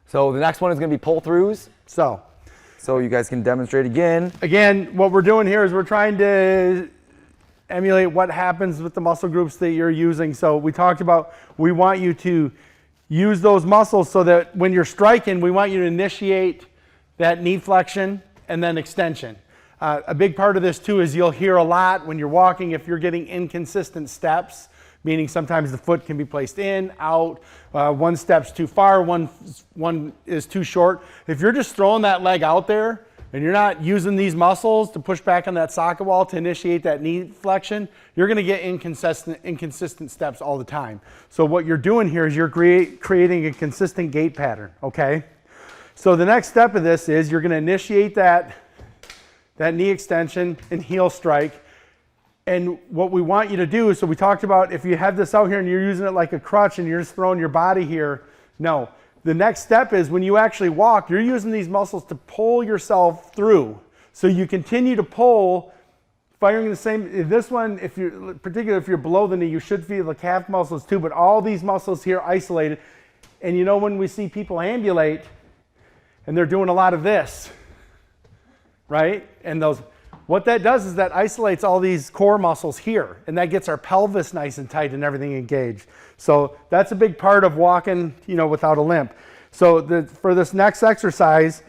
So the next one is going to be pull-throughs. So you guys can demonstrate again. Again, what we're doing here is we're trying to emulate what happens with the muscle groups that you're using. So we talked about, we want you to use those muscles so that when you're striking, we want you to initiate that knee flexion and then extension. A big part of this too is you'll hear a lot when you're walking if you're getting inconsistent steps, meaning sometimes the foot can be placed in, out, one step's too far, one is too short. If you're just throwing that leg out there and you're not using these muscles to push back on that socket wall to initiate that knee flexion, you're going to get inconsistent steps all the time. So what you're doing here is you're creating a consistent gait pattern, okay? So the next step of this is you're going to initiate that knee extension and heel strike. And what we want you to do, so we talked about if you have this out here and you're using it like a crutch and you're just throwing your body here, no. The next step is when you actually walk, you're using these muscles to pull yourself through. So you continue to pull, firing the same, this one, particularly if you're below the knee, you should feel the calf muscles too, but all these muscles here isolated. And you know when we see people ambulate and they're doing a lot of this, right? And what that does is that isolates all these core muscles here, and that gets our pelvis nice and tight and everything engaged. So that's a big part of walking, without a limp. So for this next exercise,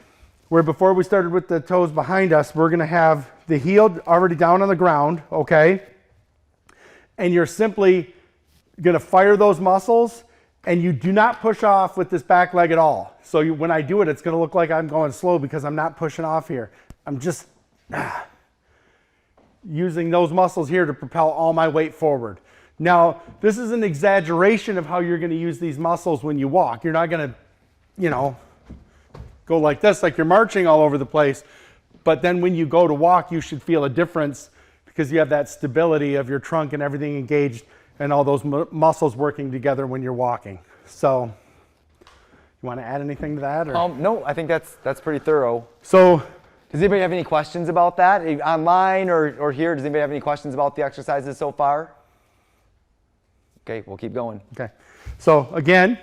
where before we started with the toes behind us, we're gonna have the heel already down on the ground, okay? And you're simply gonna fire those muscles, and you do not push off with this back leg at all. So when I do it, it's gonna look like I'm going slow because I'm not pushing off here. I'm just using those muscles here to propel all my weight forward. Now, this is an exaggeration of how you're going to use these muscles when you walk. You're not going to, go like this, like you're marching all over the place. But then when you go to walk, you should feel a difference because you have that stability of your trunk and everything engaged and all those muscles working together when you're walking. So, you want to add anything to that? Or? No, I think that's pretty thorough. So, does anybody have any questions about that? Online or here, does anybody have any questions about the exercises so far? Okay, we'll keep going. Okay. So again,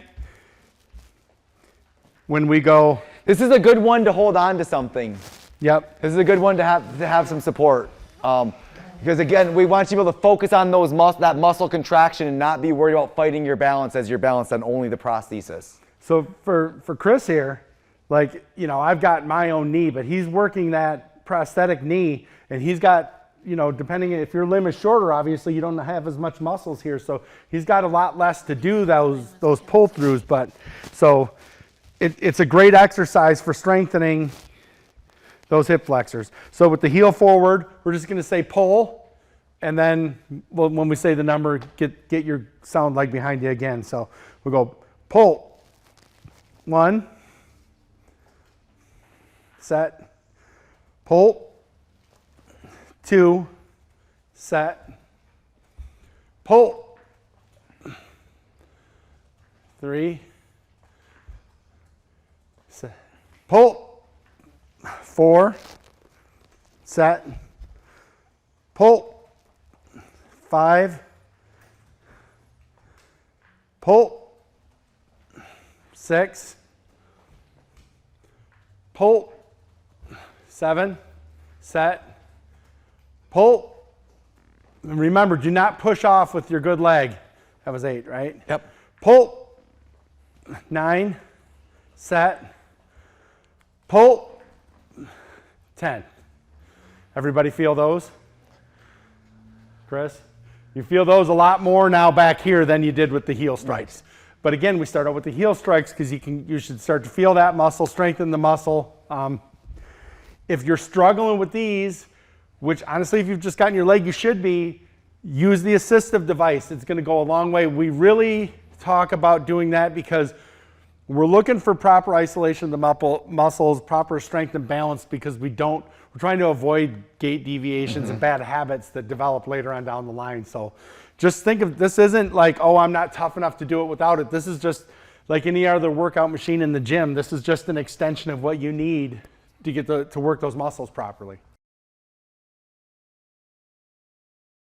when we go... This is a good one to hold on to something. Yep. This is a good one to have some support. Because again, we want you to be able to focus on that muscle contraction and not be worried about fighting your balance as you're balanced on only the prosthesis. So for Chris here, I've got my own knee, but he's working that prosthetic knee, and he's got, depending if your limb is shorter, obviously you don't have as much muscles here, so he's got a lot less to do those pull-throughs. But so it's a great exercise for strengthening those hip flexors. So with the heel forward, we're just going to say pull, and then when we say the number, get your sound leg behind you again. So we'll go pull, 1. Set, pull, 2, set, pull, 3, set, pull, 4, set, pull, 5, pull, 6, pull, 7, set, pull. And remember, do not push off with your good leg. That was 8, right? Yep. Pull, 9, set, pull, 10. Everybody feel those? Chris? You feel those a lot more now back here than you did with the heel strikes. But again, we start out with the heel strikes because you should start to feel that muscle, strengthen the muscle. If you're struggling with these, which honestly, if you've just gotten your leg, you should be, use the assistive device. It's going to go a long way. We really talk about doing that because we're looking for proper isolation of the muscles, proper strength and balance, because we're trying to avoid gait deviations and bad habits that develop later on down the line. So just think of this isn't like, oh, I'm not tough enough to do it without it. This is just like any other workout machine in the gym. This is just an extension of what you need to get to work those muscles properly.